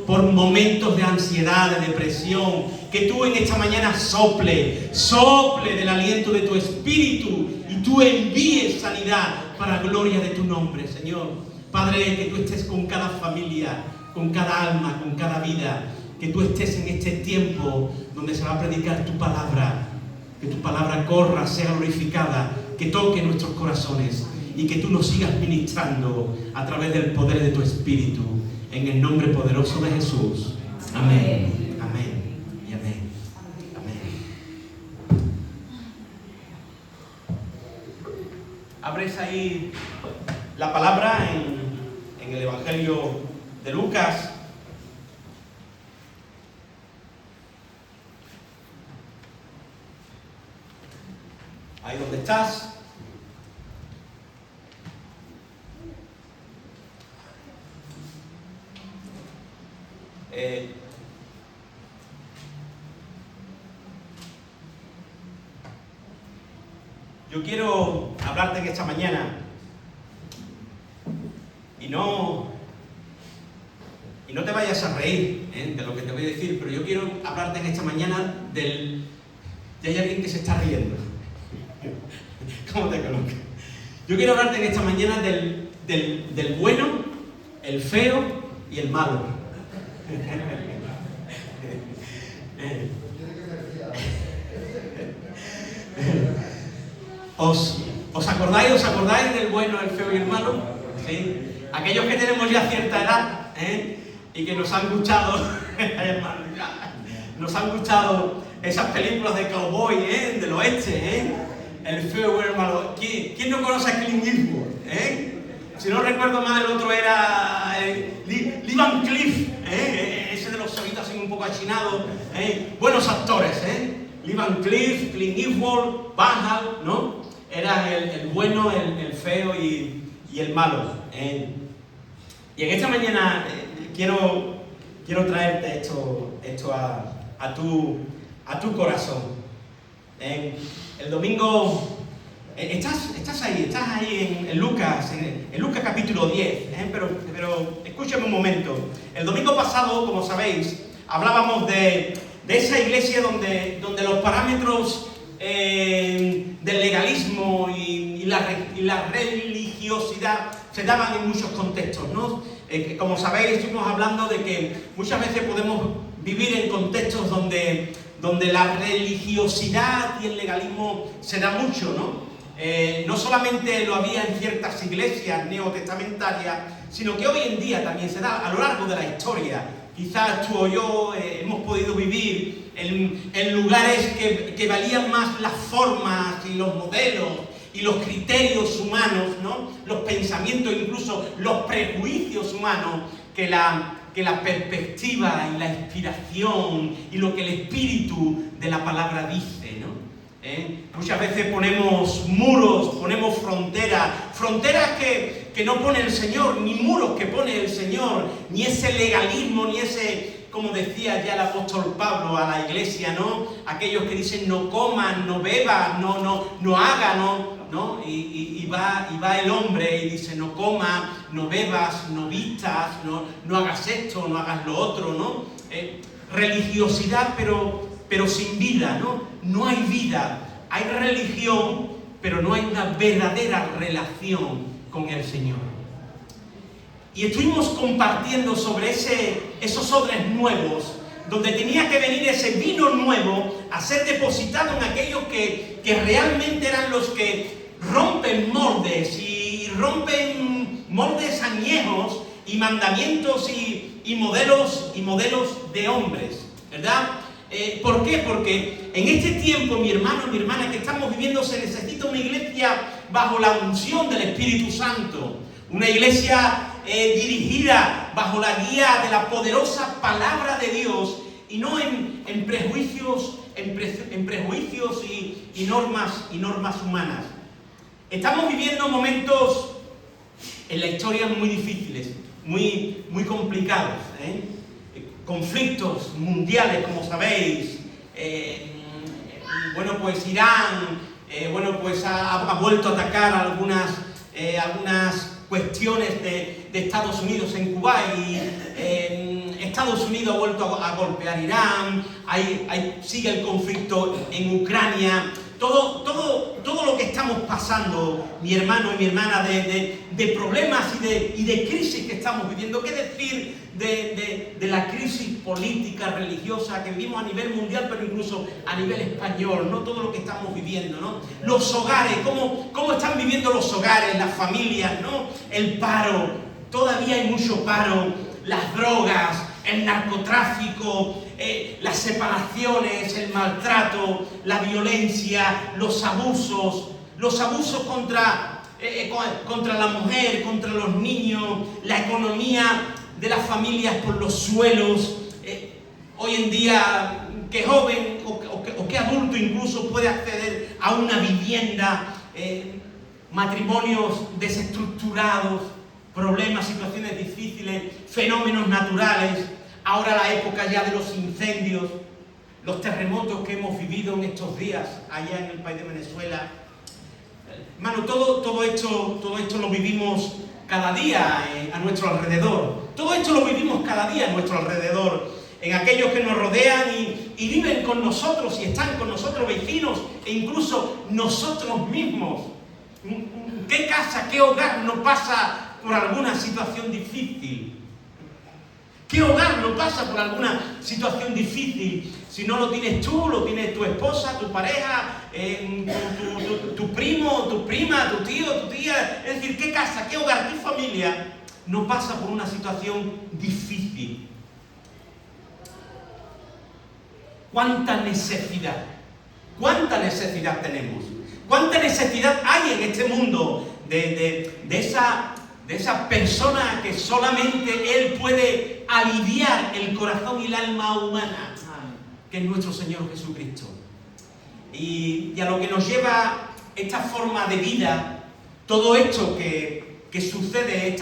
por momentos de ansiedad, de depresión, que tú en esta mañana sople del aliento de tu espíritu y tú envíes sanidad para gloria de tu nombre, Señor. Padre, que tú estés con cada familia, con cada alma, con cada vida, que tú estés en este tiempo donde se va a predicar tu palabra, que tu palabra corra, sea glorificada, que toque nuestros corazones y que tú nos sigas ministrando a través del poder de tu Espíritu, en el nombre poderoso de Jesús. Amén, amén y amén. Amén. Abres ahí la palabra en el Evangelio de Lucas. Ahí donde estás. Yo quiero hablarte en esta mañana y no te vayas a reír de lo que te voy a decir, pero yo quiero hablarte en esta mañana ya hay alguien que se está riendo. ¿Cómo te conozco? Yo quiero hablarte en esta mañana del bueno, el feo y el malo. ¿Os acordáis del bueno, el feo y el malo? ¿Sí? Aquellos que tenemos ya cierta edad, y que nos han gustado esas películas de cowboy, del oeste, el feo y el malo. ¿Quién no conoce a Clint Eastwood? Si no recuerdo mal, el otro era Lee Van Cleef, ese de los ojitos así un poco achinados. Buenos actores, Lee Van Cleef, Clint Eastwood, Van Hal, ¿no? Eran el bueno, el feo y el malo. Y en esta mañana quiero traerte esto a tu corazón. El domingo, estás ahí en Lucas capítulo 10, pero escúchame un momento. El domingo pasado, como sabéis, hablábamos de esa iglesia donde los parámetros del legalismo y la religiosidad se daban en muchos contextos, ¿no? Como sabéis, estuvimos hablando de que muchas veces podemos vivir en contextos donde la religiosidad y el legalismo se da mucho, ¿no? No solamente lo había en ciertas iglesias neotestamentarias, sino que hoy en día también se da a lo largo de la historia. Quizás tú o yo hemos podido vivir en lugares que valían más las formas y los modelos y los criterios humanos, ¿no? Los pensamientos, incluso los prejuicios humanos, que la perspectiva y la inspiración y lo que el espíritu de la palabra dice, ¿no? Muchas veces ponemos muros, ponemos fronteras que no pone el Señor, ni muros que pone el Señor, ni ese legalismo, ni ese, como decía ya el apóstol Pablo a la iglesia, ¿no? Aquellos que dicen no coman, no beban, no hagan, ¿no? Y va el hombre y dice no comas, no bebas, no vistas, no hagas esto, no hagas lo otro, ¿no? Religiosidad pero sin vida, ¿no? No hay vida. Hay religión, pero no hay una verdadera relación con el Señor. Y estuvimos compartiendo sobre esos odres nuevos, donde tenía que venir ese vino nuevo a ser depositado en aquellos que realmente eran los que rompen moldes y rompen moldes añejos y mandamientos y modelos de hombres, ¿verdad? ¿Por qué? Porque en este tiempo, mi hermano, mi hermana, que estamos viviendo, se necesita una iglesia bajo la unción del Espíritu Santo. Una iglesia dirigida bajo la guía de la poderosa palabra de Dios y no en prejuicios y normas humanas. Estamos viviendo momentos en la historia muy difíciles, muy complicados, conflictos mundiales, como sabéis. Pues Irán, ha vuelto a atacar algunas cuestiones de Estados Unidos en Kuwait. Estados Unidos ha vuelto a golpear Irán, sigue el conflicto en Ucrania. Todo lo que estamos pasando, mi hermano y mi hermana, de problemas y de crisis que estamos viviendo. ¿Qué decir de la crisis política, religiosa que vivimos a nivel mundial, pero incluso a nivel español, ¿no? Todo lo que estamos viviendo, ¿no? Los hogares, cómo están viviendo los hogares, las familias, ¿no? El paro, todavía hay mucho paro, las drogas, el narcotráfico, las separaciones, el maltrato, la violencia, los abusos contra la mujer, contra los niños, la economía de las familias por los suelos. Hoy en día, ¿qué joven o qué adulto incluso puede acceder a una vivienda? Matrimonios desestructurados, problemas, situaciones difíciles, fenómenos naturales. Ahora la época ya de los incendios, los terremotos que hemos vivido en estos días allá en el país de Venezuela. Hermano, todo esto lo vivimos cada día a nuestro alrededor. Todo esto lo vivimos cada día a nuestro alrededor. En aquellos que nos rodean y viven con nosotros y están con nosotros, vecinos e incluso nosotros mismos. ¿Qué casa, qué hogar no pasa por alguna situación difícil? ¿Qué hogar no pasa por alguna situación difícil? Si no lo tienes tú, lo tienes tu esposa, tu pareja, tu primo, tu prima, tu tío, tu tía. Es decir, ¿qué casa, qué hogar, qué familia no pasa por una situación difícil? ¿Cuánta necesidad tenemos? ¿Cuánta necesidad hay en este mundo de esa persona que solamente Él puede aliviar el corazón y el alma humana, que es nuestro Señor Jesucristo? Y a lo que nos lleva esta forma de vida, todo esto que sucede,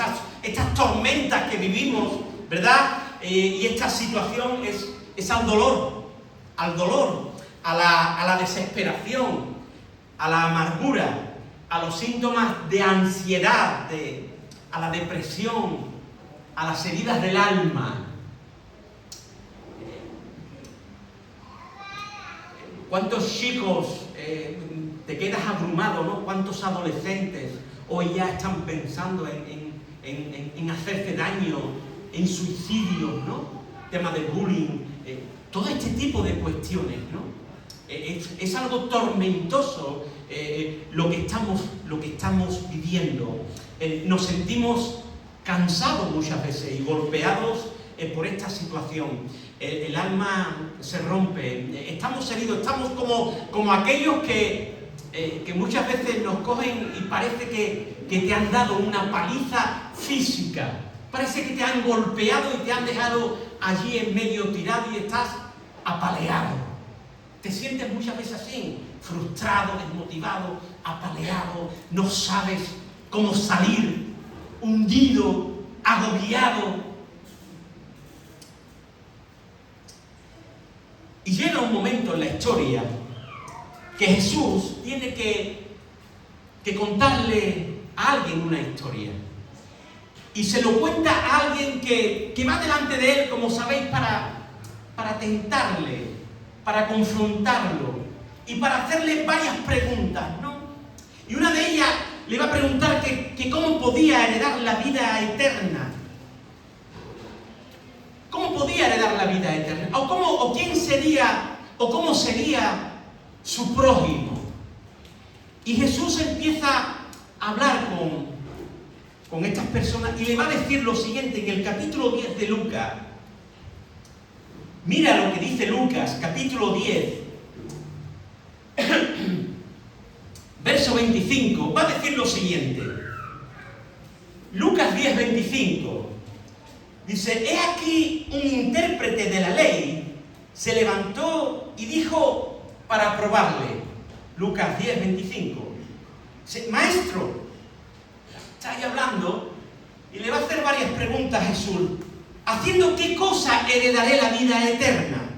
estas tormentas que vivimos, ¿verdad? Y esta situación es al dolor, a la desesperación, a la amargura, a los síntomas de ansiedad, a la depresión, a las heridas del alma. ¿Cuántos chicos te quedas abrumado, ¿no? ¿Cuántos adolescentes hoy ya están pensando en hacerse daño, en suicidios, ¿no? Tema de bullying, todo este tipo de cuestiones, ¿no? Es algo tormentoso lo que estamos viviendo. Nos sentimos cansados muchas veces y golpeados por esta situación. El alma se rompe, estamos heridos, estamos como aquellos que muchas veces nos cogen y parece que te han dado una paliza física. Parece que te han golpeado y te han dejado allí en medio tirado y estás apaleado. Te sientes muchas veces así, frustrado, desmotivado, apaleado, no sabes cómo salir, hundido, agobiado. Y llega un momento en la historia que Jesús tiene que contarle a alguien una historia. Y se lo cuenta a alguien que va delante de él, como sabéis, para tentarle, para confrontarlo y para hacerle varias preguntas, ¿no? Y una de ellas le va a preguntar que cómo podía heredar la vida eterna. ¿Cómo podía heredar la vida eterna? O quién sería, o cómo sería su prójimo. Y Jesús empieza a hablar con estas personas y le va a decir lo siguiente en el capítulo 10 de Lucas. Mira lo que dice Lucas, capítulo 10, verso 25. Va a decir lo siguiente. Lucas 10, 25. Dice: he aquí un intérprete de la ley se levantó y dijo para probarle. Lucas 10, 25. Dice: maestro, está ahí hablando y le va a hacer varias preguntas a Jesús. ¿Haciendo qué cosa heredaré la vida eterna?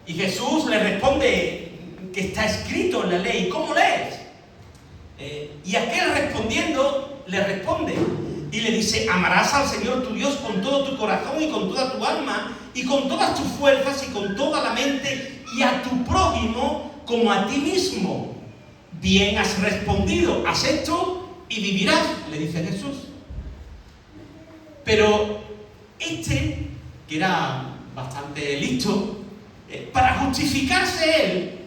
Y Jesús le responde que está escrito en la ley. ¿Cómo lees? Y aquel respondiendo le responde: Y le dice, amarás al Señor tu Dios con todo tu corazón y con toda tu alma y con todas tus fuerzas y con toda la mente y a tu prójimo como a ti mismo. Bien has respondido, haz esto y vivirás, le dice Jesús. Pero que era bastante listo, para justificarse él,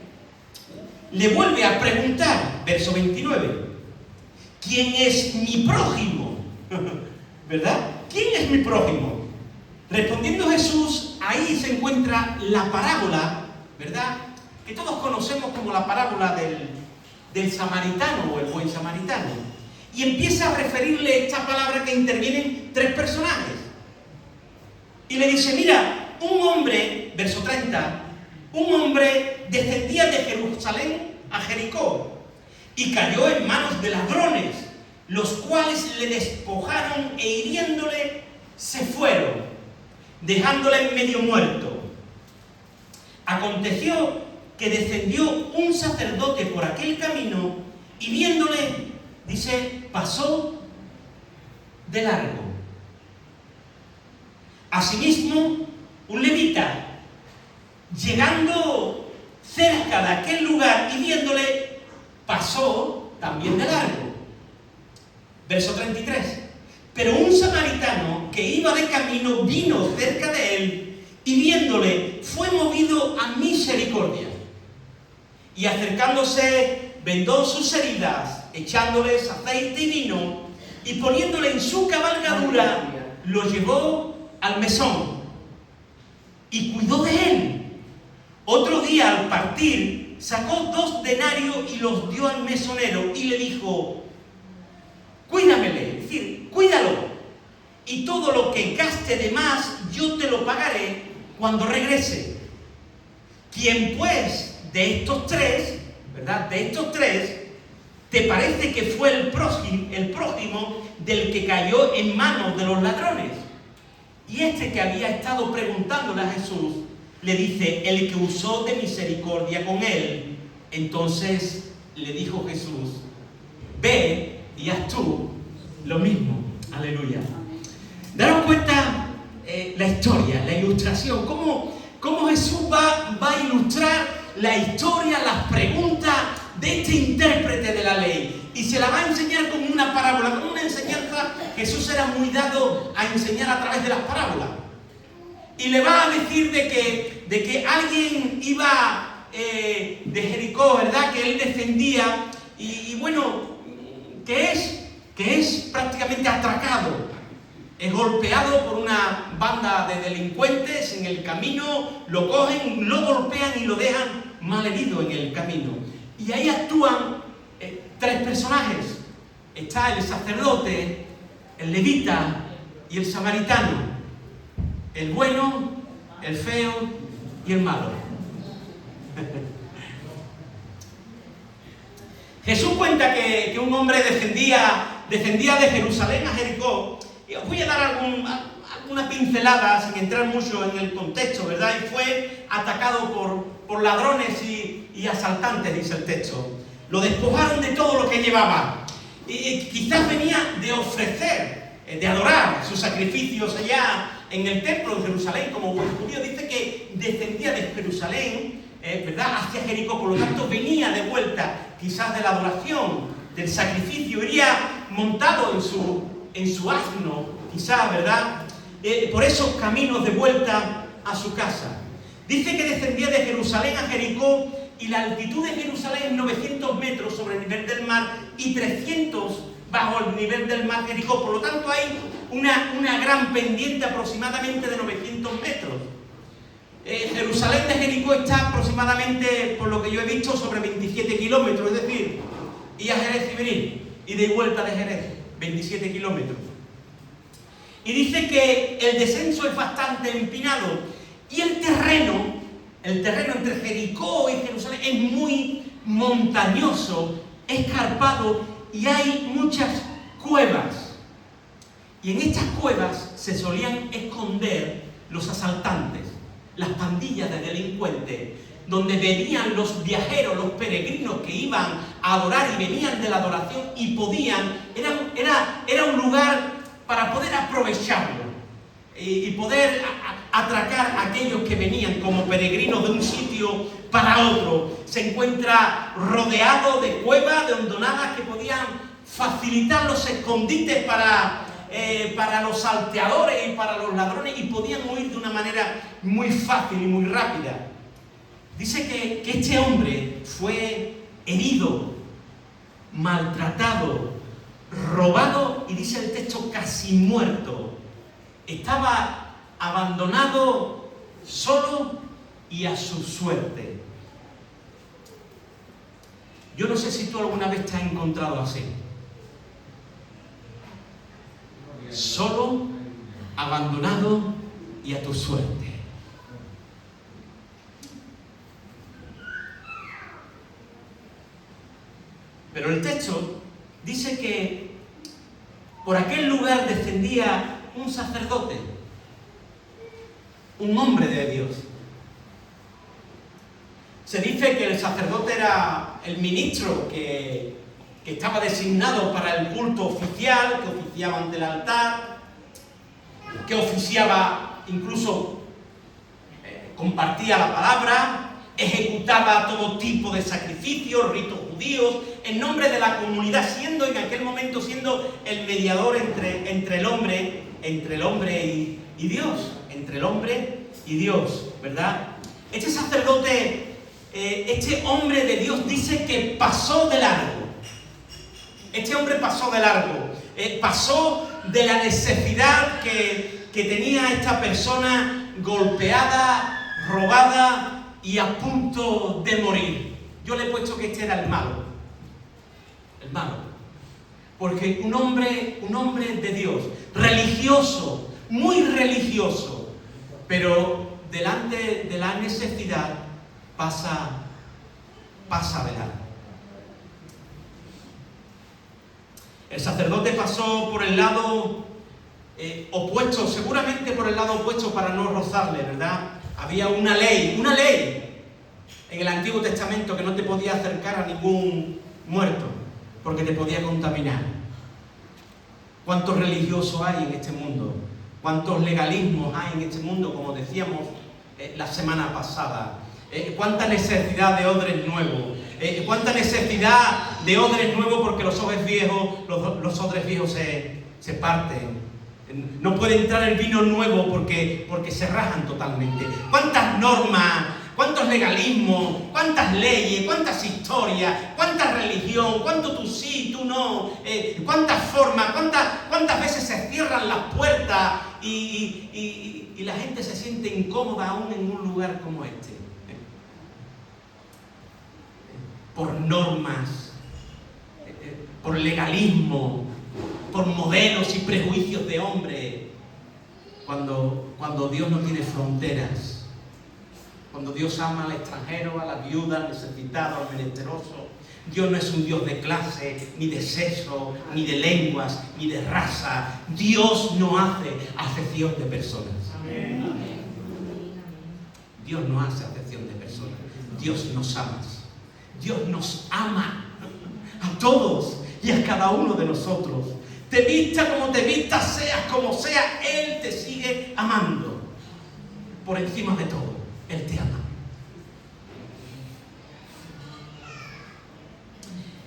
le vuelve a preguntar, verso 29, ¿quién es mi prójimo? ¿Verdad? ¿Quién es mi prójimo? Respondiendo Jesús, ahí se encuentra la parábola, ¿verdad? Que todos conocemos como la parábola del samaritano o el buen samaritano. Y empieza a referirle esta palabra que intervienen 3 personajes. Y le dice, mira, un hombre, verso 30, un hombre descendía de Jerusalén a Jericó y cayó en manos de ladrones, los cuales le despojaron e hiriéndole se fueron, dejándole medio muerto. Aconteció que descendió un sacerdote por aquel camino y viéndole, dice, pasó de largo. Asimismo, un levita, llegando cerca de aquel lugar y viéndole, pasó también de largo. Verso 33. Pero un samaritano que iba de camino vino cerca de él y viéndole fue movido a misericordia. Y acercándose vendó sus heridas, echándoles aceite y vino y poniéndole en su cabalgadura, lo llevó al mesón y cuidó de él. Otro día al partir sacó 2 denarios y los dio al mesonero y le dijo, cuídamele, es decir, cuídalo, y todo lo que gaste de más yo te lo pagaré cuando regrese. ¿Quién pues de estos 3, verdad, de estos 3, te parece que fue el prójimo del que cayó en manos de los ladrones? Y que había estado preguntándole a Jesús, le dice, el que usó de misericordia con él. Entonces le dijo Jesús, ve y haz tú lo mismo. Aleluya. Daros cuenta la historia, la ilustración, cómo Jesús va a ilustrar la historia, las preguntas de este intérprete de la ley. Y se la va a enseñar como una parábola, como una enseñanza. Jesús era muy dado a enseñar a través de las parábolas. Y le va a decir de que alguien iba de Jericó, ¿verdad? Que él defendía y bueno, que es prácticamente atracado. Es golpeado por una banda de delincuentes en el camino, lo cogen, lo golpean y lo dejan malherido en el camino. Y ahí actúan 3 personajes. Está el sacerdote, el levita y el samaritano. El bueno, el feo y el malo. Jesús cuenta que un hombre descendía de Jerusalén a Jericó. Y os voy a dar alguna pincelada sin entrar mucho en el contexto, ¿verdad? Y fue atacado por ladrones y asaltantes, dice el texto. Lo despojaron de todo lo que llevaba. Y quizás venía de ofrecer, de adorar sus sacrificios allá en el templo de Jerusalén. Como buen judío, dice que descendía de Jerusalén, ¿verdad?, hacia Jericó. Por lo tanto, venía de vuelta quizás de la adoración, del sacrificio. Iría montado en su asno, quizás, ¿verdad? Por esos caminos de vuelta a su casa. Dice que descendía de Jerusalén a Jericó y la altitud de Jerusalén es 900 metros sobre el nivel del mar y 300 bajo el nivel del mar Jericó. Por lo tanto, hay una gran pendiente aproximadamente de 900 metros. Jerusalén de Jericó está aproximadamente, por lo que yo he visto, sobre 27 kilómetros, es decir, ir a Jerez y venir, ida y vuelta de Jerez, 27 kilómetros. Y dice que el descenso es bastante empinado y el terreno entre Jericó y Jerusalén es muy montañoso, escarpado y hay muchas cuevas. Y en estas cuevas se solían esconder los asaltantes, las pandillas de delincuentes, donde venían los viajeros, los peregrinos que iban a adorar y venían de la adoración y podían. Era un lugar para poder aprovecharlo y poder atracar a aquellos que venían como peregrinos de un sitio para otro. Se encuentra rodeado de cuevas, de hondonadas que podían facilitar los escondites para los salteadores y para los ladrones, y podían huir de una manera muy fácil y muy rápida. Dice que este hombre fue herido, maltratado, robado, y dice el texto casi muerto. Estaba abandonado, solo y a su suerte. Yo no sé si tú alguna vez te has encontrado así. Solo, abandonado y a tu suerte. Pero el texto dice que por aquel lugar descendía un sacerdote, un hombre de Dios. Se dice que el sacerdote era el ministro que estaba designado para el culto oficial, que oficiaba ante el altar, que oficiaba, incluso compartía la palabra, ejecutaba todo tipo de sacrificios, ritos judíos, en nombre de la comunidad, siendo en aquel momento el mediador entre el hombre y Dios, entre el hombre y Dios, ¿verdad? Este sacerdote, este hombre de Dios, dice que pasó de largo. Este hombre pasó de largo, pasó de la necesidad que tenía esta persona golpeada, robada y a punto de morir. Yo le he puesto que este era el malo, porque un hombre de Dios, religioso, muy religioso, pero delante de la necesidad pasa de largo. El sacerdote pasó por el lado opuesto, seguramente por el lado opuesto para no rozarle, ¿verdad? Había una ley en el Antiguo Testamento que no te podía acercar a ningún muerto, porque te podía contaminar. ¿Cuántos religiosos hay en este mundo? ¿Cuántos legalismos hay en este mundo? Como decíamos la semana pasada. ¿Cuánta necesidad de odres nuevos? ¿Cuánta necesidad de odres nuevos? Porque los odres viejos se parten. No puede entrar el vino nuevo porque se rajan totalmente. ¿Cuántas normas? ¿Cuántos legalismos? ¿Cuántas leyes? ¿Cuántas historias? ¿Cuánta religión? ¿Cuánto tú sí, tú no? ¿Cuántas formas? ¿Cuántas veces se cierran las puertas y la gente se siente incómoda aún en un lugar como este? Por normas, por legalismo, por modelos y prejuicios de hombre, cuando Dios no tiene fronteras. Cuando Dios ama al extranjero, a la viuda, al necesitado, al menesteroso. Dios no es un Dios de clase, ni de sexo, ni de lenguas, ni de raza. Dios no hace acepción de personas. Dios no hace acepción de personas. Dios nos ama. Dios nos ama a todos y a cada uno de nosotros. Te vista como te vista, seas como sea, Él te sigue amando. Por encima de todo, Él te ama.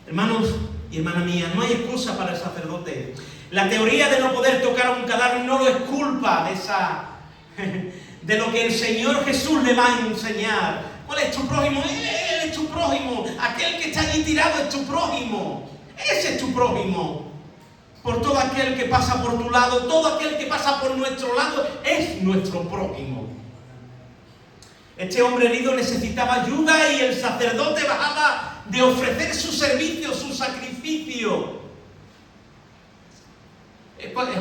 Hermanos y hermana mía, no hay excusa para el sacerdote. La teoría de no poder tocar a un cadáver no lo es culpa de lo que el Señor Jesús le va a enseñar. ¿Cuál es tu prójimo? Él es tu prójimo. Aquel que está allí tirado es tu prójimo. Ese es tu prójimo. Por todo aquel que pasa por tu lado, todo aquel que pasa por nuestro lado es nuestro prójimo. Este hombre herido necesitaba ayuda y el sacerdote bajaba de ofrecer su servicio, su sacrificio.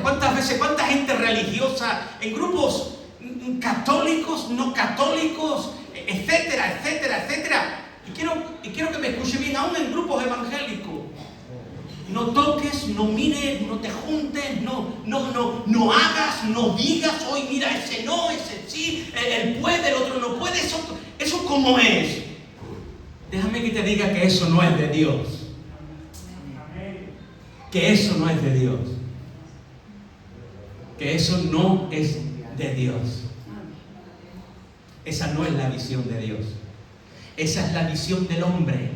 ¿Cuántas veces, cuánta gente religiosa en grupos católicos, no católicos, etcétera, etcétera, etcétera? Y quiero que me escuche bien, aún en grupos evangélicos. No toques, no mires, no te juntes, no hagas, no digas, hoy mira, ese no, ese sí, él puede, el otro no puede, eso como es. Déjame que te diga que eso no es de Dios. Que eso no es de Dios. que eso no es de Dios. Esa no es la visión de Dios. Esa es la visión del hombre,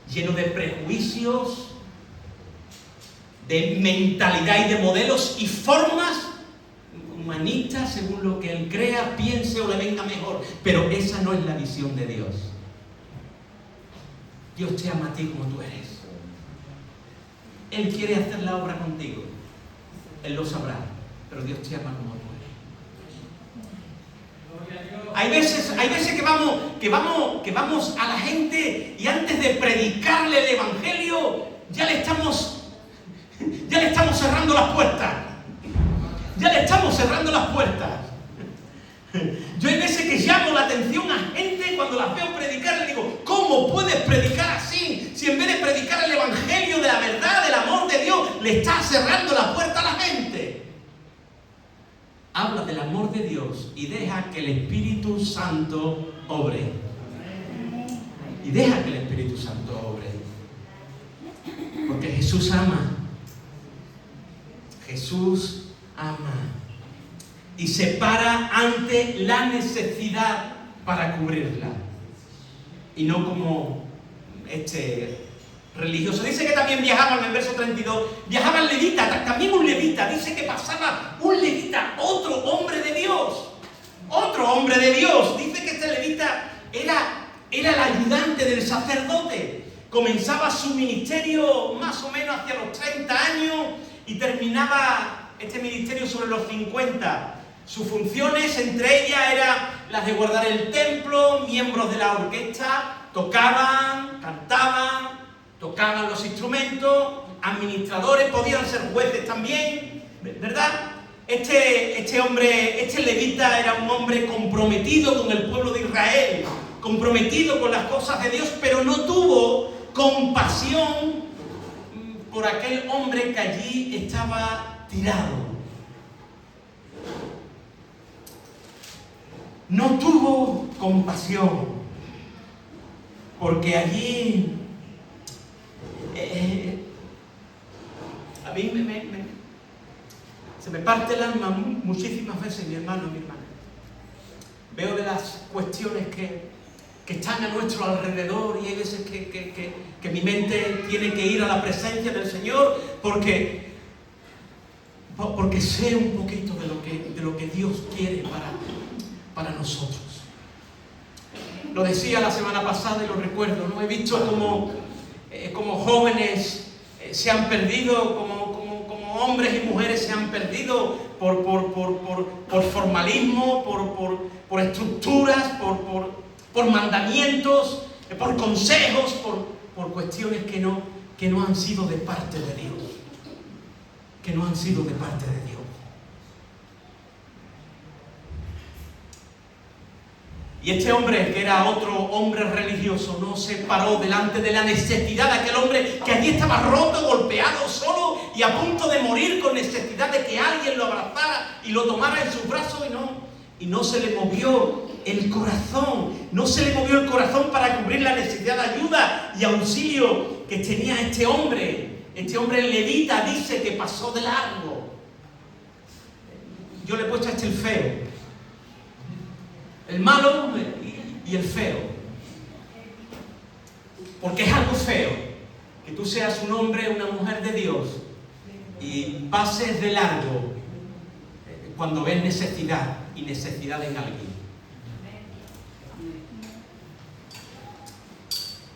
lleno de prejuicios, de mentalidad y de modelos y formas humanistas según lo que él crea, piense o le venga mejor. Pero esa no es la visión de Dios. Dios te ama a ti como tú eres. Él quiere hacer la obra contigo. Él lo sabrá, pero Dios te ama como tú eres. Hay veces que vamos a la gente y antes de predicarle el Evangelio ya le estamos cerrando las puertas. Ya le estamos cerrando las puertas. Yo hay veces que llamo la atención a gente cuando las veo predicar, le digo, ¿cómo puedes predicar así? Si en vez de predicar el Evangelio de la verdad, del amor de Dios, le estás cerrando la puerta a la gente. Habla del amor de Dios y deja que el Espíritu Santo obre. Y deja que el Espíritu Santo obre. Porque Jesús ama. Jesús ama. Y se para ante la necesidad para cubrirla. Y no como religioso. Dice que también viajaban, en el verso 32, viajaban levitas, también un levita. Dice que pasaba un levita, otro hombre de Dios. Otro hombre de Dios. Dice que este levita era el ayudante del sacerdote. Comenzaba su ministerio más o menos hacia los 30 años y terminaba este ministerio sobre los 50. Sus funciones, entre ellas, eran las de guardar el templo, miembros de la orquesta, tocaban, cantaban, tocaban los instrumentos, administradores, podían ser jueces también, ¿verdad? Este hombre, este levita era un hombre comprometido con el pueblo de Israel, comprometido con las cosas de Dios, pero no tuvo compasión por aquel hombre que allí estaba tirado. No tuvo compasión, porque allí a mí se me parte el alma muchísimas veces, mi hermano, mi hermana. Veo de las cuestiones que están a nuestro alrededor y hay veces que mi mente tiene que ir a la presencia del Señor porque sé un poquito de lo que Dios quiere para nosotros. Lo decía la semana pasada y lo recuerdo, ¿no? He visto como jóvenes se han perdido, como hombres y mujeres se han perdido por formalismo, por estructuras, por mandamientos, por consejos, por cuestiones que no han sido de parte de Dios. Que no han sido de parte de Dios. Y este hombre, que era otro hombre religioso, no se paró delante de la necesidad de aquel hombre que allí estaba roto, golpeado, solo y a punto de morir, con necesidad de que alguien lo abrazara y lo tomara en sus brazos, y no se le movió el corazón. No se le movió el corazón para cubrir la necesidad de ayuda y auxilio que tenía este hombre. Este hombre levita dice que pasó de largo. Yo le he puesto a este el feo. El malo y el feo. Porque es algo feo que tú seas un hombre o una mujer de Dios y pases de largo cuando ves necesidad y necesidad en alguien.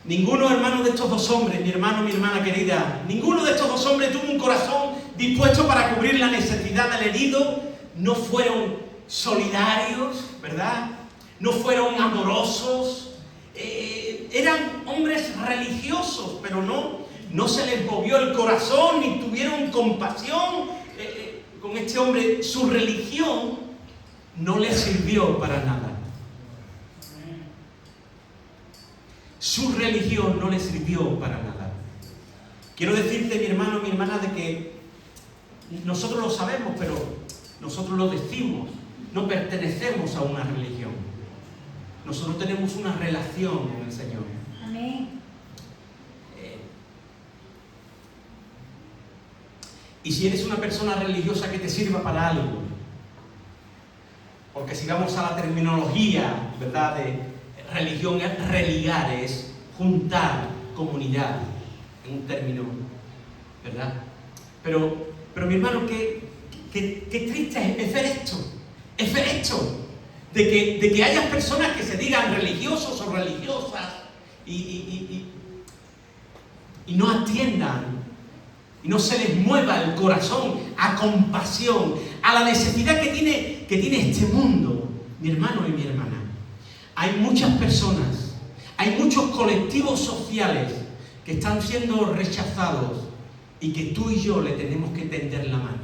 Ninguno, hermano, de estos dos hombres, mi hermano, mi hermana querida, ninguno de estos dos hombres tuvo un corazón dispuesto para cubrir la necesidad del herido. No fueron solidarios, ¿verdad? No fueron amorosos. Eran hombres religiosos, pero no se les movió el corazón ni tuvieron compasión con este hombre. Su religión no les sirvió para nada. Su religión no le sirvió para nada. Quiero decirte, mi hermano, mi hermana, de que nosotros lo sabemos, pero nosotros lo decimos. No pertenecemos a una religión. Nosotros tenemos una relación con el Señor. Amén. Y si eres una persona religiosa, que te sirva para algo. Porque si vamos a la terminología, ¿verdad?, de religión, religar es juntar, comunidad, en un término, ¿verdad? Pero mi hermano, qué triste es ver esto, de que haya personas que se digan religiosos o religiosas y no atiendan, y no se les mueva el corazón a compasión, a la necesidad que tiene este mundo, mi hermano y mi hermana. Hay muchas personas, hay muchos colectivos sociales que están siendo rechazados y que tú y yo le tenemos que tender la mano.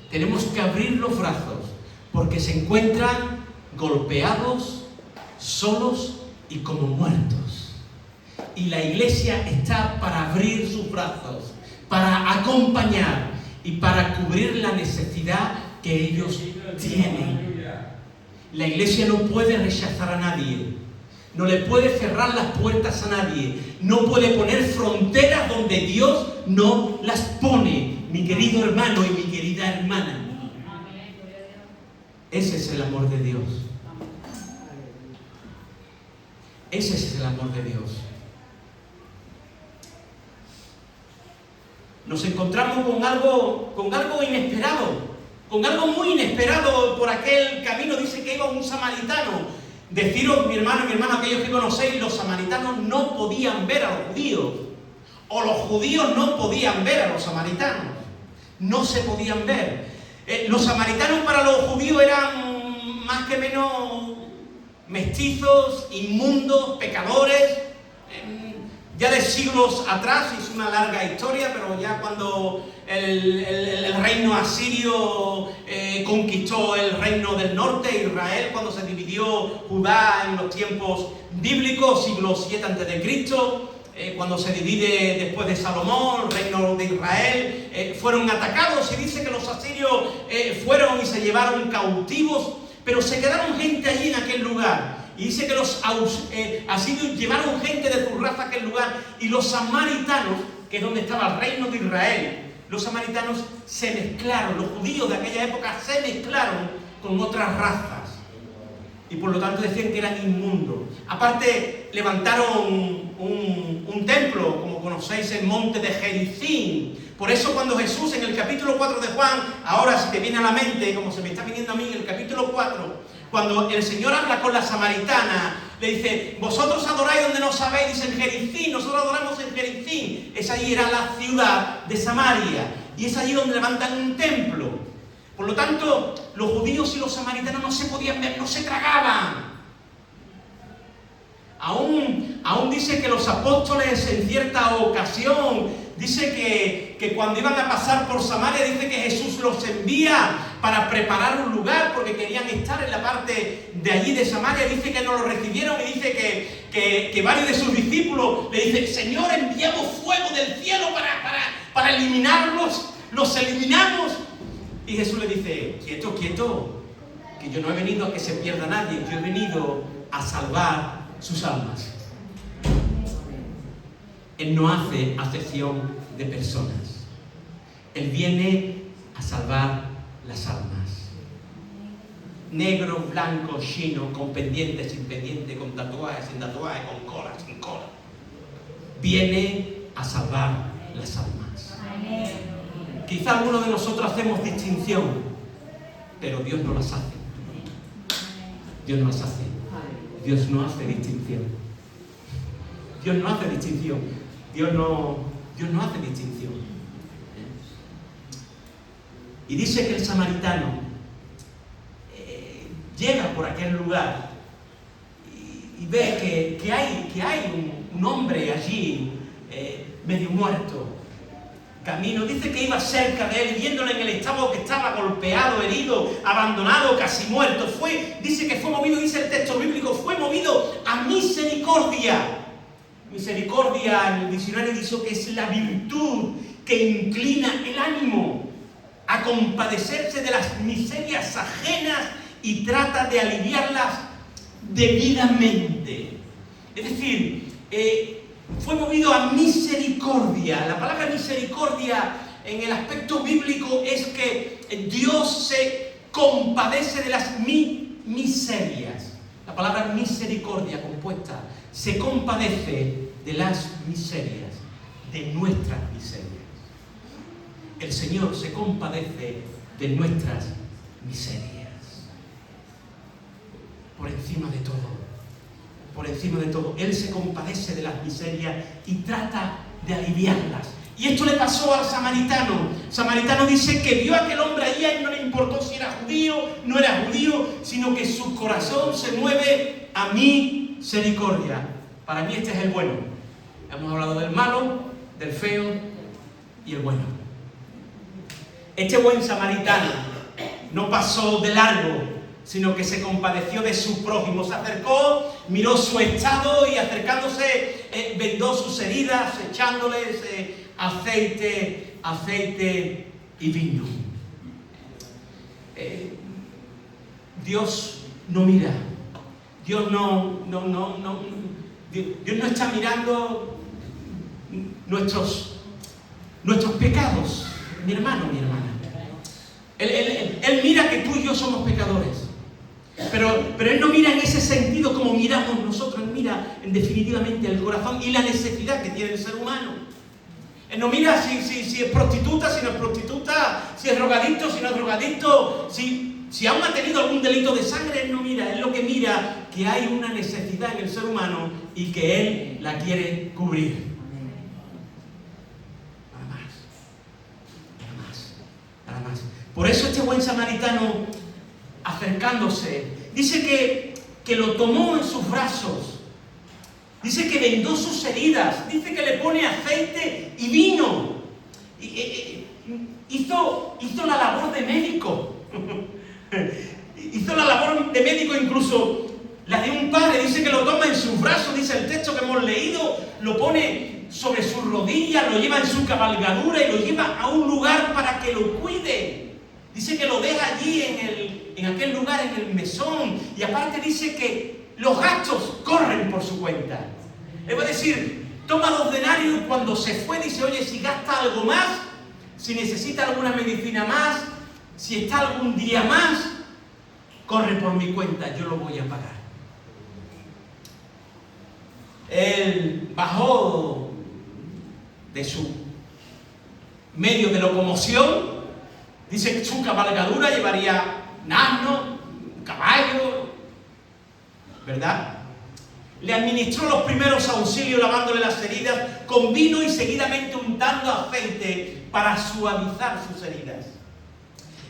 Tenemos que abrir los brazos porque se encuentran golpeados, solos y como muertos. Y la iglesia está para abrir sus brazos, para acompañar y para cubrir la necesidad que ellos tienen. La iglesia no puede rechazar a nadie, no le puede cerrar las puertas a nadie, no puede poner fronteras donde Dios no las pone, mi querido hermano y mi querida hermana. Ese es el amor de Dios. Ese es el amor de Dios. Nos encontramos con algo inesperado, con algo muy inesperado por aquel camino. Dice que iba un samaritano. Deciros, mi hermano y mi hermana, aquellos que conocéis, los samaritanos no podían ver a los judíos, o los judíos no podían ver a los samaritanos, no se podían ver. Los samaritanos para los judíos eran más que menos mestizos, inmundos, pecadores. Ya de siglos atrás, es una larga historia, pero ya cuando el reino asirio conquistó el reino del norte, Israel, cuando se dividió Judá en los tiempos bíblicos, siglo 7 a.C., cuando se divide después de Salomón, el reino de Israel, fueron atacados y dice que los asirios fueron y se llevaron cautivos, pero se quedaron gente allí en aquel lugar. Y dice que los asirios llevaron gente de su raza a aquel lugar, y los samaritanos, que es donde estaba el reino de Israel, los samaritanos se mezclaron, los judíos de aquella época se mezclaron con otras razas, y por lo tanto decían que eran inmundos. Aparte, levantaron un templo, como conocéis, el monte de Gerizim. Por eso cuando Jesús en el capítulo 4 de Juan, ahora si te viene a la mente, como se me está viniendo a mí en el capítulo 4, cuando el Señor habla con la samaritana, le dice: vosotros adoráis donde no sabéis, dice en Gerizim, nosotros adoramos en Gerizim. Esa allí era la ciudad de Samaria, y es allí donde levantan un templo. Por lo tanto, los judíos y los samaritanos no se podían ver, no se tragaban. Aún dice que los apóstoles en cierta ocasión, dice que cuando iban a pasar por Samaria, dice que Jesús los envía para preparar un lugar porque querían estar en la parte de allí de Samaria. Dice que no lo recibieron, y dice que varios de sus discípulos le dicen: Señor, enviamos fuego del cielo para eliminarlos, los eliminamos. Y Jesús le dice: quieto, quieto, que yo no he venido a que se pierda nadie, yo he venido a salvar sus almas. Él no hace acepción de personas. Él viene a salvar las almas. Negro, blanco, chino, con pendiente, sin pendiente, con tatuaje, sin tatuaje, con cola, sin cola. Viene a salvar las almas. Quizá algunos de nosotros hacemos distinción, pero Dios no las hace. Dios no las hace. Dios no hace distinción. Dios no hace distinción. Dios no hace distinción. Y dice que el samaritano llega por aquel lugar y ve que hay un hombre allí medio muerto. Camino, dice que iba cerca de él, viéndole en el estado que estaba, golpeado, herido, abandonado, casi muerto. Dice que fue movido, dice el texto bíblico, fue movido a misericordia. Misericordia, en el diccionario dice que es la virtud que inclina el ánimo a compadecerse de las miserias ajenas y trata de aliviarlas debidamente. Es decir, fue movido a misericordia. La palabra misericordia en el aspecto bíblico es que Dios se compadece de las miserias. La palabra misericordia compuesta se compadece de las miserias, de nuestras miserias. El Señor se compadece de nuestras miserias. Por encima de todo, por encima de todo, Él se compadece de las miserias y trata de aliviarlas. Y esto le pasó al samaritano. El samaritano dice que vio a aquel hombre allí, a él no le importó si era judío, no era judío, sino que su corazón se mueve a misericordia. Para mí este es el bueno. Hemos hablado del malo, del feo y el bueno. Este buen samaritano no pasó de largo, sino que se compadeció de su prójimo. Se acercó, miró su estado y acercándose vendó sus heridas, echándoles aceite y vino. Dios no mira. Dios Dios no está mirando nuestros pecados, mi hermano, mi hermana. Él mira que tú y yo somos pecadores. Pero Él no mira en ese sentido como miramos nosotros. Él mira definitivamente el corazón y la necesidad que tiene el ser humano. Él no mira si es prostituta, si no es prostituta, si es drogadicto, si no es drogadicto, si aún ha tenido algún delito de sangre. Él no mira. Él lo que mira que hay una necesidad en el ser humano y que Él la quiere cubrir. Nada más. Por eso este buen samaritano, acercándose, dice que lo tomó en sus brazos, dice que vendó sus heridas, dice que le pone aceite y vino. Hizo la labor de médico. Hizo la labor de médico, incluso la de un padre. Dice que lo toma en sus brazos, dice el texto que hemos leído, lo pone sobre sus rodillas, lo lleva en su cabalgadura y lo lleva a un lugar para que lo cuide. Dice que lo deja allí en aquel lugar, en el mesón. Y aparte dice que los gastos corren por su cuenta. Le va a decir, toma 2 denarios. Cuando se fue dice, oye, si gasta algo más, si necesita alguna medicina más, si está algún día más, corre por mi cuenta, yo lo voy a pagar. Él bajó de su medio de locomoción. Dice que su cabalgadura llevaría un asno, un caballo, ¿verdad? Le administró los primeros auxilios lavándole las heridas con vino y seguidamente untando aceite para suavizar sus heridas.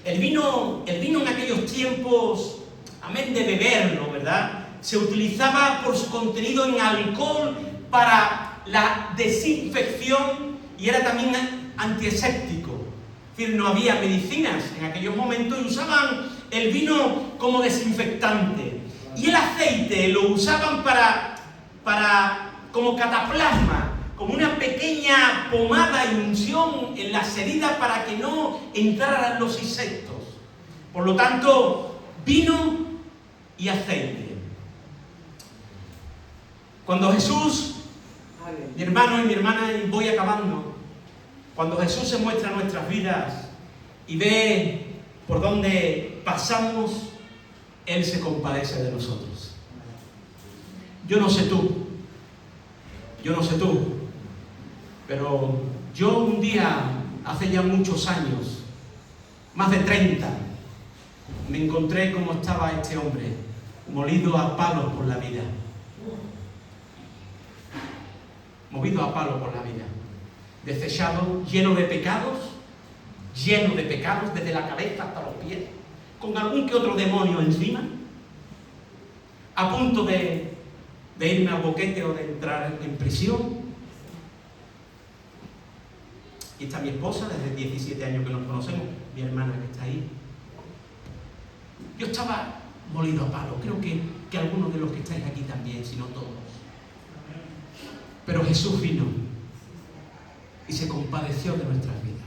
El vino en aquellos tiempos, amén de beberlo, ¿verdad?, se utilizaba por su contenido en alcohol para la desinfección y era también antieséptico. Es decir, no había medicinas en aquellos momentos y usaban el vino como desinfectante. Y el aceite lo usaban como cataplasma, como una pequeña pomada y unción en las heridas para que no entraran los insectos. Por lo tanto, vino y aceite. Cuando Jesús, mi hermano y mi hermana, y voy acabando, cuando Jesús se muestra en nuestras vidas y ve por dónde pasamos, Él se compadece de nosotros. Yo no sé tú, pero yo un día, hace ya muchos años, más de 30, me encontré como estaba este hombre, molido a palos por la vida. Movido a palos por la vida. Desechado, lleno de pecados desde la cabeza hasta los pies, con algún que otro demonio encima, a punto de irme al boquete o de entrar en prisión. Y está mi esposa, desde 17 años que nos conocemos, mi hermana que está ahí. Yo estaba molido a palo, creo que algunos de los que estáis aquí también, si no todos. Pero Jesús vino y se compadeció de nuestras vidas.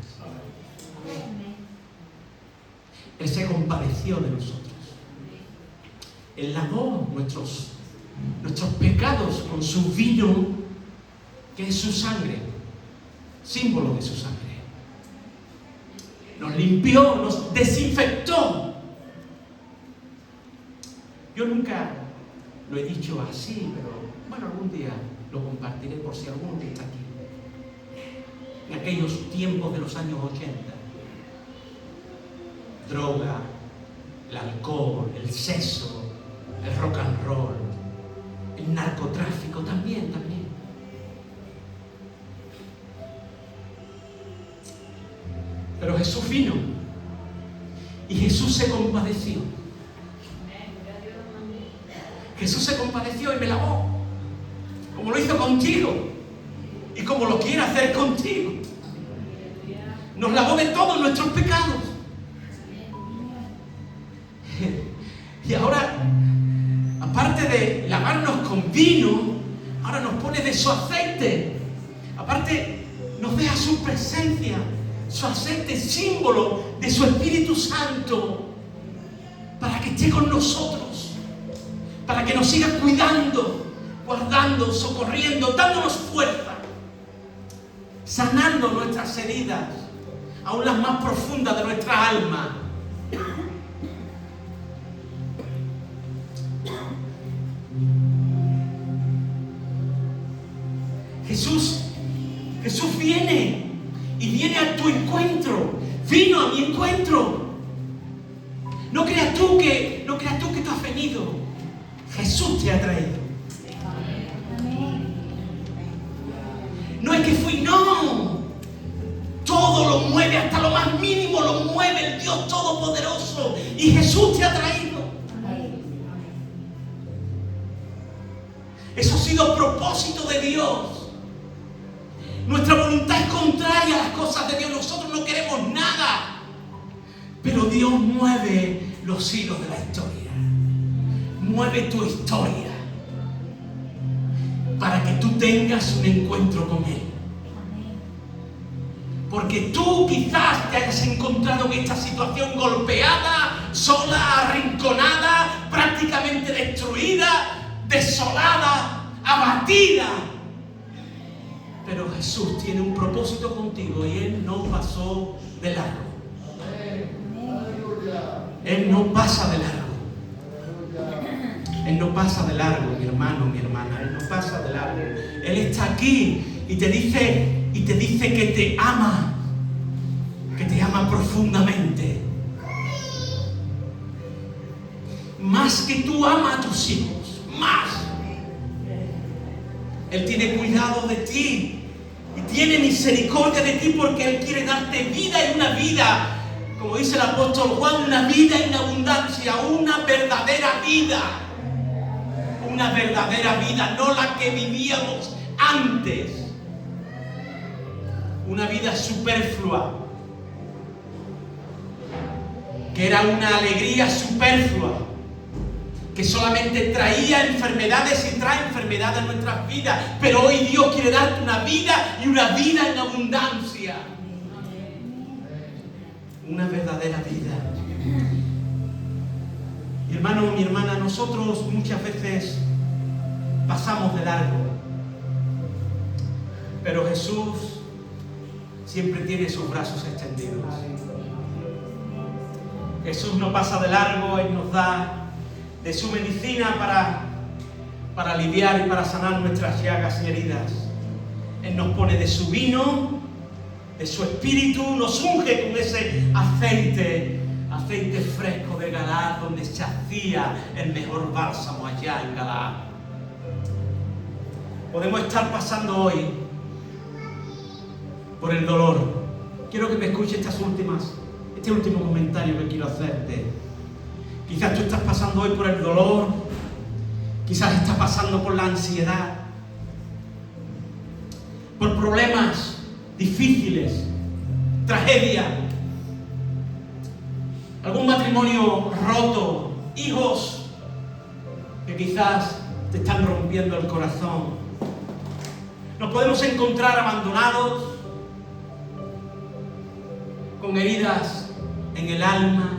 Él se compadeció de nosotros. Él lavó nuestros pecados con su vino que es su sangre, símbolo de su sangre. Nos limpió, nos desinfectó. Yo nunca lo he dicho así, pero bueno, algún día lo compartiré por si alguno está aquí. En aquellos tiempos de los años 80, droga, el alcohol, el sexo, el rock and roll, el narcotráfico también. Pero Jesús vino y Jesús se compadeció. Jesús se compadeció y me lavó, como lo hizo contigo y como lo quiere hacer contigo. Nos lavó de todos nuestros pecados. Y ahora, aparte de lavarnos con vino, ahora nos pone de su aceite. Aparte, nos deja su presencia, su aceite, símbolo de su Espíritu Santo, para que esté con nosotros, para que nos siga cuidando, guardando, socorriendo, dándonos fuerza, sanando nuestras heridas, aún las más profundas de nuestra alma. Jesús viene y viene a tu encuentro. Vino a mi encuentro. No creas tú que tú has venido. Jesús te ha traído. No es que fui, no. Todo lo mueve, hasta lo más mínimo lo mueve el Dios Todopoderoso. Y Jesús te ha traído. Eso ha sido propósito de Dios. Nuestra voluntad es contraria a las cosas de Dios. Nosotros no queremos nada. Pero Dios mueve los hilos de la historia. Mueve tu historia para que tú tengas un encuentro con Él. Porque tú quizás te hayas encontrado en esta situación golpeada, sola, arrinconada, prácticamente destruida, desolada, abatida. Pero Jesús tiene un propósito contigo y Él no pasó de largo. Él no pasa de largo. Él no pasa de largo, mi hermano, mi hermana. Él no pasa de largo. Él está aquí y te dice que te ama profundamente. Más que tú amas a tus hijos, más. Él tiene cuidado de ti y tiene misericordia de ti porque Él quiere darte vida y una vida, como dice el apóstol Juan, una vida en abundancia, una verdadera vida. Una verdadera vida, no la que vivíamos antes. Una vida superflua, que era una alegría superflua, que solamente traía enfermedades y trae enfermedades en nuestras vidas. Pero hoy Dios quiere darte una vida y una vida en abundancia. Una verdadera vida. Mi hermano, mi hermana, nosotros muchas veces pasamos de largo. Pero Jesús siempre tiene sus brazos extendidos. Jesús no pasa de largo, Él nos da de su medicina para aliviar y para sanar nuestras llagas y heridas. Él nos pone de su vino, de su espíritu, nos unge con ese aceite fresco de Galaad, donde se hacía el mejor bálsamo allá en Galaad. Podemos estar pasando hoy por el dolor. Quiero que me escuches este último comentario que quiero hacerte. Quizás tú estás pasando hoy por el dolor, quizás estás pasando por la ansiedad, por problemas difíciles, tragedia, algún matrimonio roto, hijos que quizás te están rompiendo el corazón. Nos podemos encontrar abandonados, con heridas en el alma,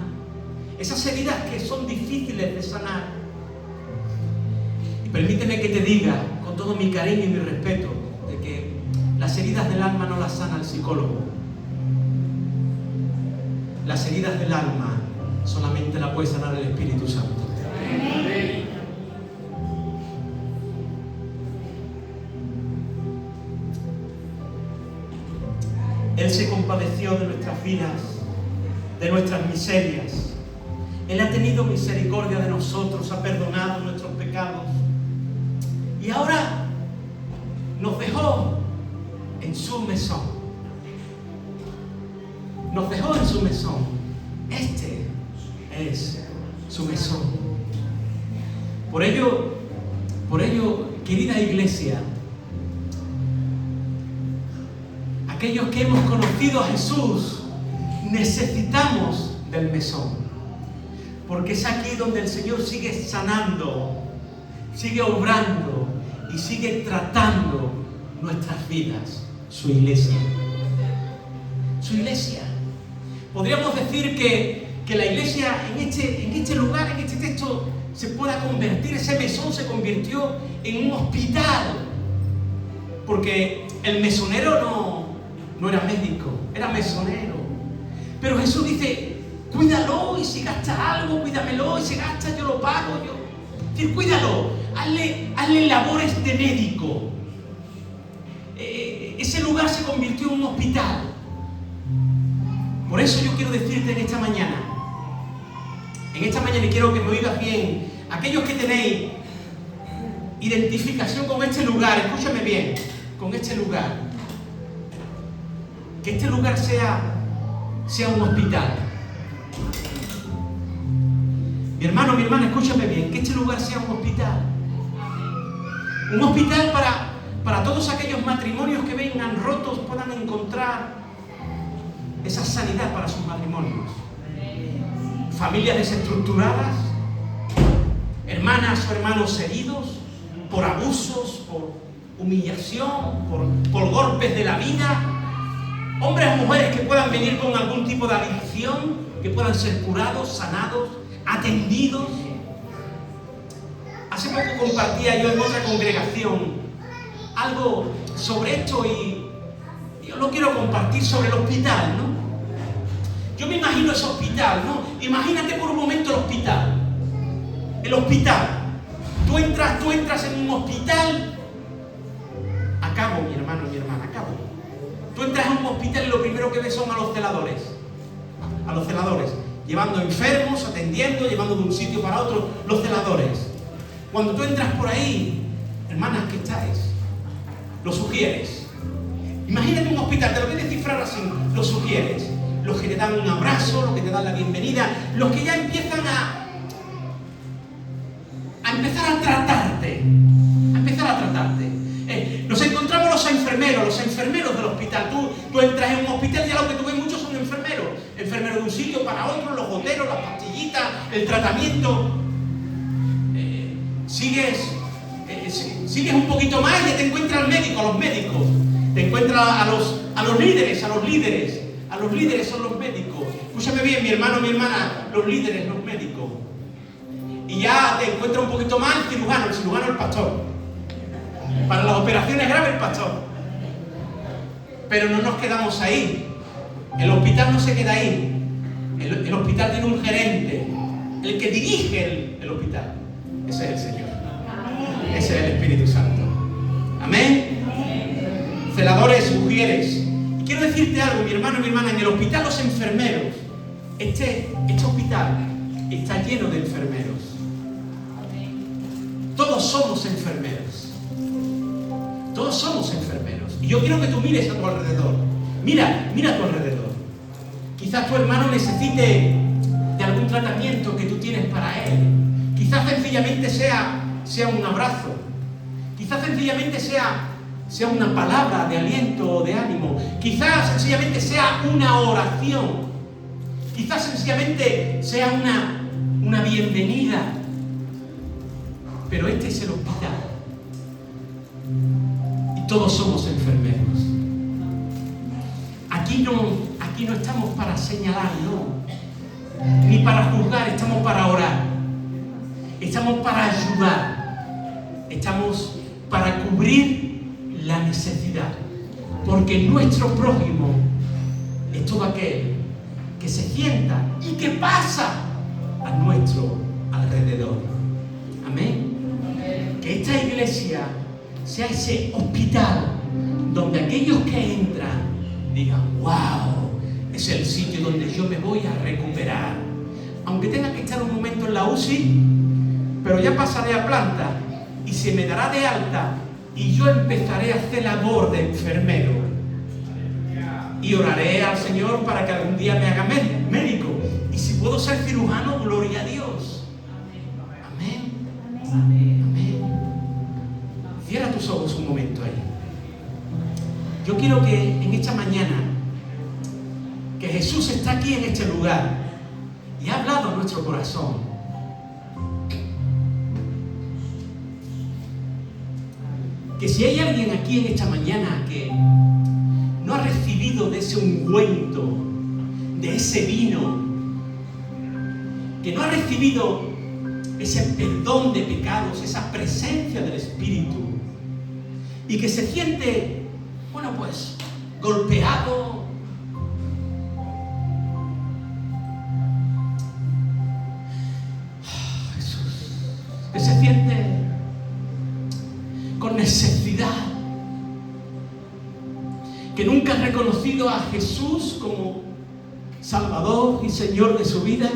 esas heridas que son difíciles de sanar. Y permíteme que te diga, con todo mi cariño y mi respeto, de que Las heridas del alma no las sana el psicólogo. Las heridas del alma solamente las puede sanar el Espíritu Santo. Él se compadeció de nuestras vidas, de nuestras miserias. Él ha tenido misericordia de nosotros, ha perdonado nuestros pecados. Y ahora nos dejó en su mesón. Nos dejó en su mesón. Este es su mesón. Por ello, querida iglesia, aquellos que hemos conocido a Jesús, necesitamos del mesón. Porque es aquí donde el Señor sigue sanando, sigue obrando y sigue tratando nuestras vidas. Su iglesia. Su iglesia. Podríamos decir que la iglesia en este lugar, en este texto, se pueda convertir, ese mesón se convirtió en un hospital. Porque el mesonero no era médico, era mesonero. Pero Jesús dice, cuídalo, y si gasta algo, cuídamelo, y si gasta yo lo pago. Es decir, cuídalo, hazle labores de médico. Ese lugar se convirtió en un hospital. Por eso yo quiero decirte en esta mañana, y quiero que me oigas bien, aquellos que tenéis identificación con este lugar, escúchame bien, con este lugar, que este lugar sea un hospital. Mi hermano, mi hermana, escúchame bien, que este lugar sea un hospital. Un hospital para todos aquellos matrimonios que vengan rotos, puedan encontrar esa sanidad para sus matrimonios. Familias desestructuradas, hermanas o hermanos heridos por abusos, por humillación, por golpes de la vida. Hombres o mujeres que puedan venir con algún tipo de adicción, que puedan ser curados, sanados, atendidos. Hace poco compartía yo en otra congregación algo sobre esto y yo lo quiero compartir sobre el hospital, ¿no? Yo me imagino ese hospital, ¿no? Imagínate por un momento el hospital. El hospital. Tú entras en un hospital. Acabo, mi hermano, mi hermana, acabo. Tú entras en un hospital y lo primero que ves son a los celadores. A los celadores. Llevando enfermos, atendiendo, llevando de un sitio para otro, los celadores. Cuando tú entras por ahí, hermanas, ¿qué estáis? Lo sugieres. Imagínate un hospital, te lo voy a descifrar así, lo sugieres. Los que te dan un abrazo, los que te dan la bienvenida, los que ya empiezan a empezar a tratarte. Nos encontramos los enfermeros del hospital. Tú entras en un hospital y ya lo que tú ves muchos son enfermeros. Enfermeros de un sitio para otro, los goteros, las pastillitas, el tratamiento. Sigues un poquito más y ya te encuentras al médico, a los médicos. Te encuentras a los líderes. A los líderes son los médicos. Escúchame bien, mi hermano, mi hermana, los líderes, los médicos. Y ya te encuentras un poquito más el cirujano el pastor. Para las operaciones graves el pastor. Pero no nos quedamos ahí. El hospital no se queda ahí. El hospital tiene un gerente. El que dirige el hospital. Ese es el Señor. Ese es el Espíritu Santo. Amén. Celadores, mujeres. Quiero decirte algo, mi hermano y mi hermana, en el hospital los enfermeros, este hospital está lleno de enfermeros. Todos somos enfermeros. Todos somos enfermeros. Y yo quiero que tú mires a tu alrededor. Mira a tu alrededor. Quizás tu hermano necesite de algún tratamiento que tú tienes para él. Quizás sencillamente sea un abrazo. Quizás sencillamente sea una palabra de aliento o de ánimo. Quizás sencillamente sea una oración. Quizás sencillamente sea una bienvenida. Pero este es el hospital. Y todos somos enfermeros. Aquí no estamos para señalar, no. Ni para juzgar, estamos para orar. Estamos para ayudar. Estamos para cubrir la necesidad. Porque nuestro prójimo es todo aquel que se sienta y que pasa a nuestro alrededor. Amén. Que esta iglesia sea ese hospital donde aquellos que entran digan: wow, es el sitio donde yo me voy a recuperar. Aunque tenga que estar un momento en la UCI, pero ya pasaré a planta y se me dará de alta y yo empezaré a hacer labor de enfermero. Y oraré al Señor para que algún día me haga médico. Y si puedo ser cirujano, gloria a Dios. Amén. Amén. Amén. Cierra tus ojos un momento ahí. Yo quiero que en esta mañana, que Jesús está aquí en este lugar y ha hablado a nuestro corazón. Que si hay alguien aquí en esta mañana que no ha recibido de ese ungüento, de ese vino, que no ha recibido ese perdón de pecados, esa presencia del Espíritu, y que se siente, bueno, pues, golpeado, Jesús, que se siente con necesidad, que nunca ha reconocido a Jesús como Salvador y Señor de su vida,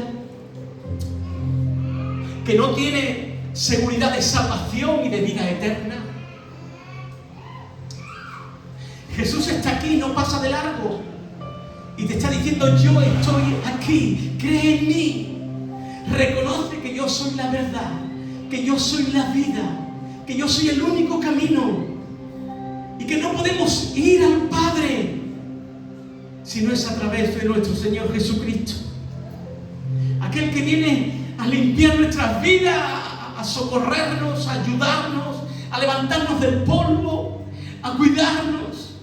que no tiene seguridad de salvación y de vida eterna. Jesús está aquí, no pasa de largo y te está diciendo: yo estoy aquí, cree en mí, reconoce que yo soy la verdad, que yo soy la vida, que yo soy el único camino y que no podemos ir al Padre si no es a través de nuestro Señor Jesucristo, aquel que viene a limpiar nuestras vidas, a socorrernos, a ayudarnos, a levantarnos del polvo, a cuidarnos,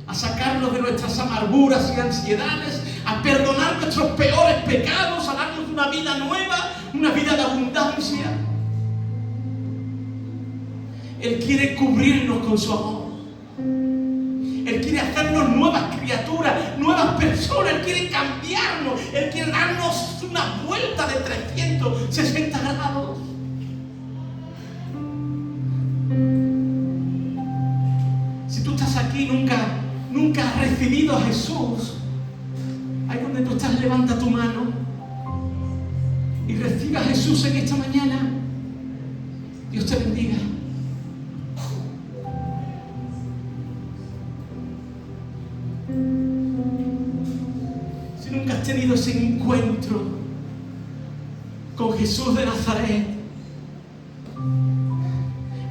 a sacarnos de nuestras amarguras y ansiedades, a perdonar nuestros peores pecados, a darnos una vida nueva, una vida de abundancia. Él quiere cubrirnos con su amor. Él quiere hacernos nuevas criaturas, nuevas personas. Él quiere cambiarnos. Él quiere darnos una vuelta de 360 grados. Si tú estás aquí, nunca has recibido a Jesús, ahí donde tú estás, levanta tu mano y recibe a Jesús en esta mañana. Dios te bendiga. Si nunca has tenido ese encuentro con Jesús de Nazaret,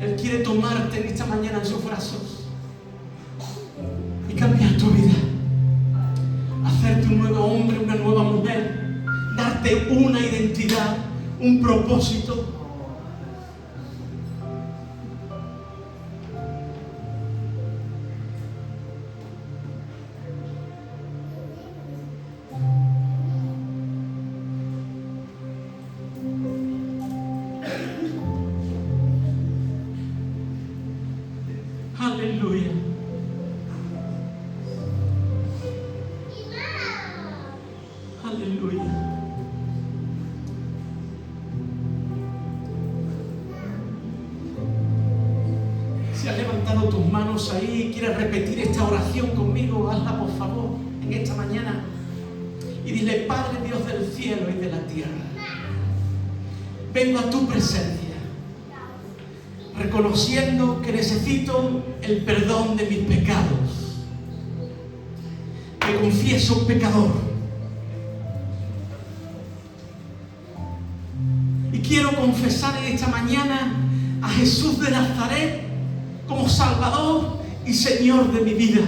Él quiere tomarte en esta mañana en sus brazos y cambiar tu vida, hacerte un nuevo hombre, una nueva mujer, darte una identidad, un propósito. Aleluya. Aleluya. Si has levantado tus manos ahí y quieres repetir esta oración conmigo, hazla por favor en esta mañana. Y dile: Padre Dios del cielo y de la tierra, vengo a tu presencia, reconociendo que necesito el perdón de mis pecados. Me confieso pecador y quiero confesar en esta mañana a Jesús de Nazaret como Salvador y Señor de mi vida.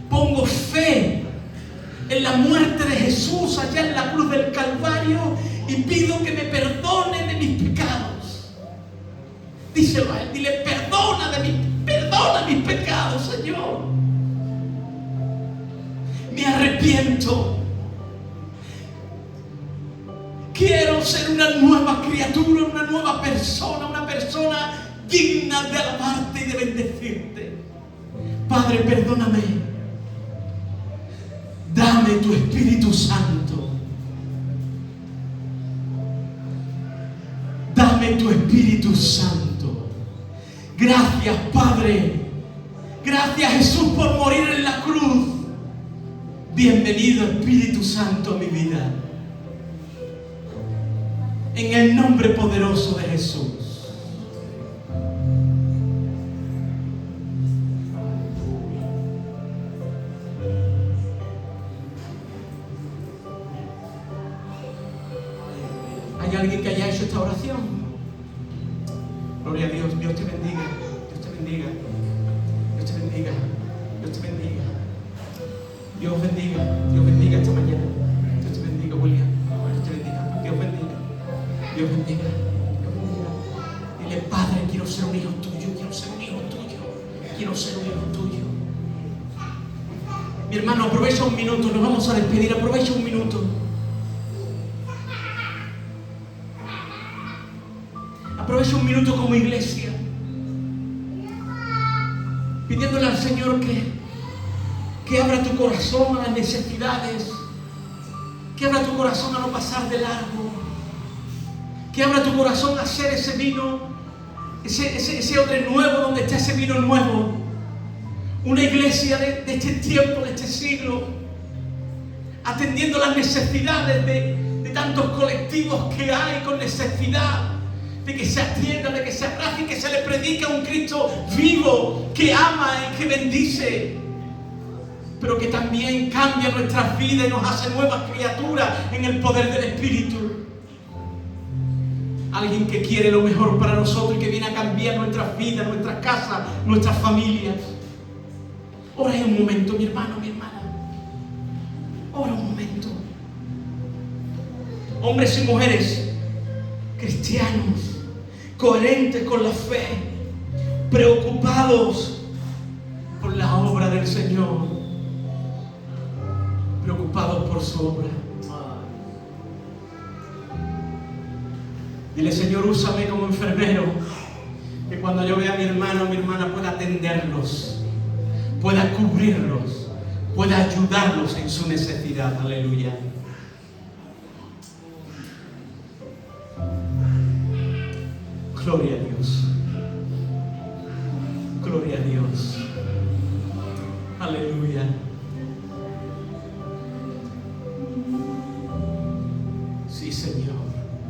Pongo fe en la muerte de Jesús allá en la cruz del Calvario y pido que me perdone de mis pecados. Díselo a Él, dile: perdona mis pecados, Señor. Me arrepiento. Quiero ser una nueva criatura, una nueva persona, una persona dignas de alabarte y de bendecirte. Padre, perdóname. Dame tu Espíritu Santo. Dame tu Espíritu Santo. Gracias, Padre. Gracias, Jesús, por morir en la cruz. Bienvenido, Espíritu Santo, a mi vida. En el nombre poderoso de Jesús. ¿Hay alguien que haya hecho esta oración? Gloria a Dios. Dios te bendiga. Dios te bendiga. Dios te bendiga. Dios te bendiga. Dios bendiga. Dios bendiga esta mañana. Dios te bendiga, William. Dios te bendiga. Dios bendiga. Dios bendiga. Dios bendiga. Dile, Padre, quiero ser un hijo tuyo. Quiero ser un hijo tuyo. Quiero ser un hijo tuyo. Mi hermano, aprovecha un minuto. Nos vamos a despedir. Aprovecha un minuto. Aprovecha un minuto como iglesia, pidiéndole al Señor que abra tu corazón a las necesidades, que abra tu corazón a no pasar de largo, que abra tu corazón a hacer ese vino, ese odre nuevo donde está ese vino nuevo. Una iglesia de este tiempo, de este siglo, atendiendo las necesidades de tantos colectivos que hay con necesidad, de que se atienda, de que se abrace y que se le predique a un Cristo vivo, que ama y que bendice, pero que también cambia nuestras vidas y nos hace nuevas criaturas en el poder del Espíritu. Alguien que quiere lo mejor para nosotros y que viene a cambiar nuestras vidas, nuestras casas, nuestras familias. Ora un momento, mi hermano, mi hermana. Ora un momento. Hombres y mujeres cristianos, coherentes con la fe, preocupados por la obra del Señor, preocupados por su obra. Dile, Señor, úsame como enfermero, que cuando yo vea a mi hermano o mi hermana pueda atenderlos, pueda cubrirlos, pueda ayudarlos en su necesidad. Aleluya. Gloria a Dios. Gloria a Dios. Aleluya.